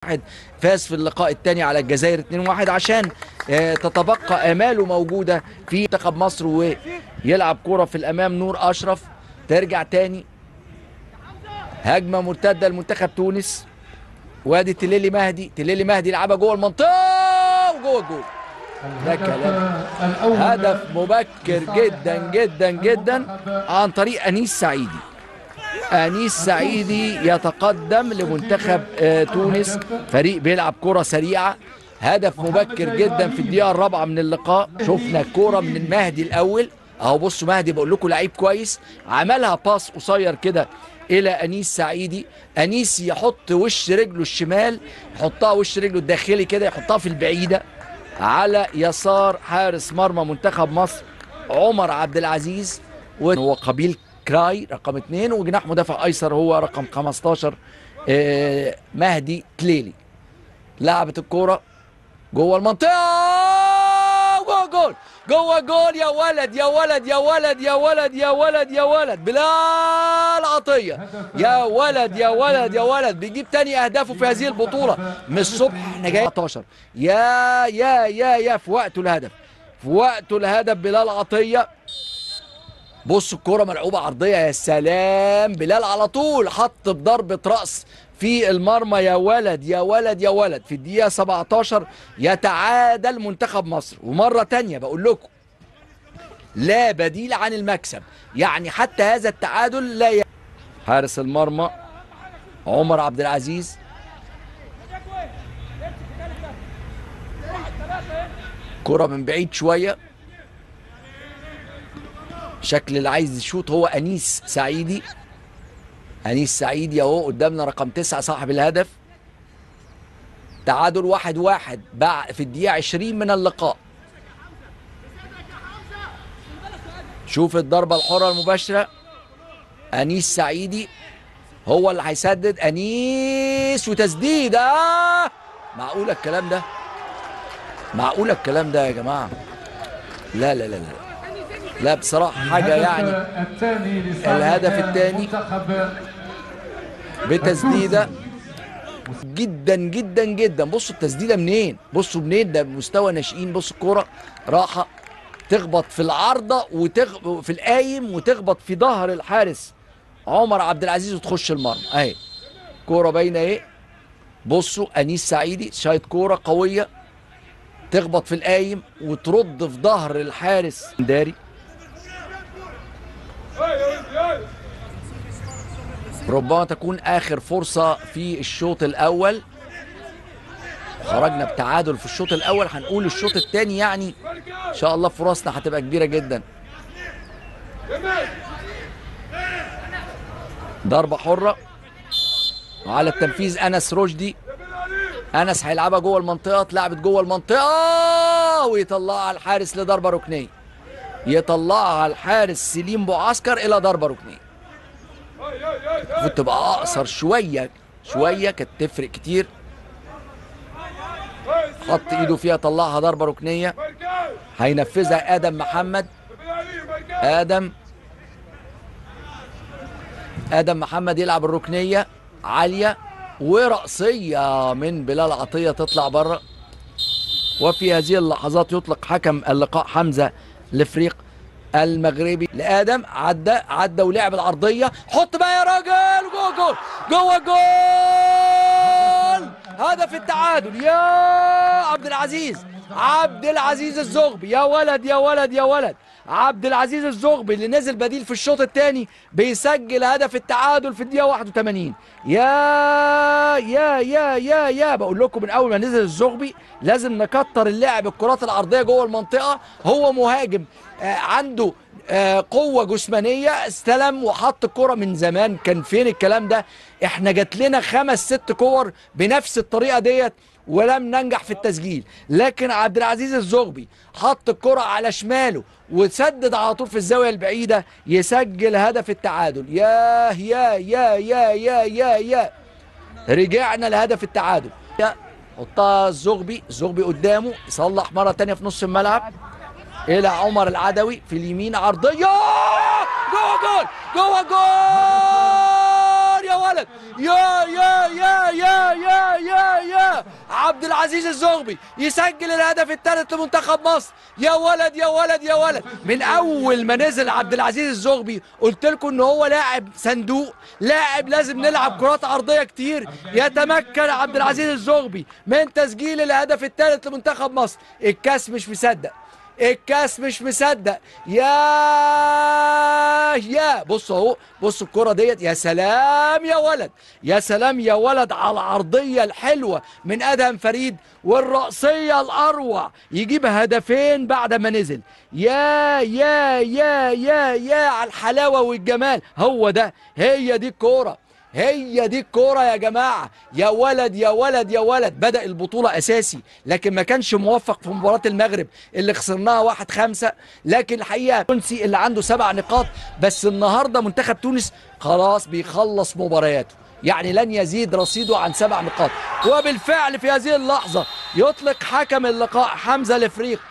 واحد فاز في اللقاء الثاني على الجزائر 2-1 عشان تتبقى اماله موجوده في منتخب مصر ويلعب كوره في الامام. نور اشرف ترجع تاني، هجمه مرتده لمنتخب تونس، وادي تليلي مهدي يلعبها جوه المنطقه وجوه الجول. ده كلام. هدف مبكر جدا جدا جدا عن طريق أنيس سعيدي يتقدم لمنتخب تونس، فريق بيلعب كرة سريعة. هدف مبكر جدا في الدقيقة الرابعة من اللقاء. شفنا الكرة من المهدي الأول أهو، بصوا مهدي بقول لكم لعيب كويس، عملها باس قصير كده إلى أنيس سعيدي. أنيس يحط وش رجله الشمال، يحطها وش رجله الداخلي كده، يحطها في البعيدة على يسار حارس مرمى منتخب مصر عمر عبد العزيز، وهو قبيل كراي رقم 2، وجناح مدافع ايسر هو رقم 15 مهدي تليلي. لعبت الكوره جوه المنطقه جوه جول يا ولد يا ولد يا ولد يا ولد يا ولد يا ولد بلال عطيه، يا ولد يا ولد يا ولد، بيجيب تاني اهدافه في هذه البطوله من الصبح. احنا جاي 14 يا في وقته الهدف بلال عطيه. بص الكرة ملعوبة عرضية، يا سلام، بلال على طول حط بضربة رأس في المرمى. يا ولد يا ولد يا ولد. في الدقيقة 17 يتعادل منتخب مصر، ومرة تانية بقول لكم لا بديل عن المكسب، يعني حتى هذا التعادل لا حارس المرمى عمر عبد العزيز، كرة من بعيد شوية، شكل اللي عايز يشوط هو أنيس سعيدي اهو قدامنا رقم 9 صاحب الهدف. تعادل 1-1 في الدقيقة 20 من اللقاء. شوف الضربة الحرة المباشرة، أنيس سعيدي هو اللي هيسدد. أنيس وتسديدة. معقولة الكلام ده يا جماعة؟ لا لا لا لا لا بصراحة حاجة يعني. الهدف الثاني بتسديدة جدا جدا جدا. بصوا التسديدة منين، ده مستوى ناشئين. بصوا الكورة راحة تخبط في العارضة في القايم وتخبط في ظهر الحارس عمر عبد العزيز وتخش المرمى اهي. كورة باينة اهي. بصوا أنيس سعيدي شايط كورة قوية تخبط في القايم وترد في ظهر الحارس داري. ربما تكون آخر فرصة في الشوط الأول. خرجنا بتعادل في الشوط الأول، هنقول الشوط الثاني يعني إن شاء الله فرصنا هتبقى كبيرة جدا. ضربة حرة وعلى التنفيذ أنس رشدي. أنس هيلعبها جوه المنطقة، اتلعبت جوه المنطقة ويطلعها الحارس لضربة ركنية. يطلعها الحارس سليم بوعسكر إلى ضربة ركنية. المفروض تبقى اقصر شويه كانت تفرق كتير. حط ايده فيها طلعها ضربه ركنيه. هينفذها ادم محمد. ادم محمد يلعب الركنيه عاليه ورأسيه من بلال عطيه تطلع بره. وفي هذه اللحظات يطلق حكم اللقاء حمزه الافريق المغربي لادم. عدى ولعب العرضيه. حط بقى يا راجل جوه جول. هدف التعادل يا عبد العزيز الزغبي. يا ولد يا ولد يا ولد. عبد العزيز الزغبي اللي نزل بديل في الشوط الثاني بيسجل هدف التعادل في الدقيقه 81. يا بقول لكم من اول ما نزل الزغبي لازم نكتر اللعب الكرات العرضيه جوه المنطقه. هو مهاجم عنده قوة جسمانية، استلم وحط الكرة. من زمان كان فين الكلام ده؟ احنا جات لنا 5-6 كور بنفس الطريقة ديت ولم ننجح في التسجيل، لكن عبد العزيز الزغبي حط الكرة على شماله وسدد على طول في الزاوية البعيدة يسجل هدف التعادل. يا رجعنا لهدف التعادل. حطها الزغبي قدامه، يصلح مرة تانية في نص الملعب الى عمر العدوي في اليمين، عرضيه جوه جول يا ولد يا عبد العزيز الزغبي يسجل الهدف الثالث لمنتخب مصر. يا ولد يا ولد يا ولد. من اول ما نزل عبد العزيز الزغبي قلت لكم ان هو لاعب صندوق، لاعب لازم نلعب كرات عرضيه كتير. يتمكن عبد العزيز الزغبي من تسجيل الهدف الثالث لمنتخب مصر. الكاس مش مصدق، الكاس مش مصدق. يا بص اهو، بص الكرة ديت. يا سلام يا ولد، يا سلام يا ولد على العرضية الحلوة من ادهم فريد والرأسية الاروع، يجيب هدفين بعد ما نزل. يا على الحلاوة والجمال. هو ده، هي دي الكورة، هي دي الكورة يا جماعة. يا ولد يا ولد يا ولد. بدأ البطولة أساسي لكن ما كانش موفق في مباراة المغرب اللي خسرناها 1-5. لكن الحقيقة تونسي اللي عنده 7 نقاط بس. النهاردة منتخب تونس خلاص بيخلص مبارياته، يعني لن يزيد رصيده عن 7 نقاط. وبالفعل في هذه اللحظة يطلق حكم اللقاء حمزة الإفريقي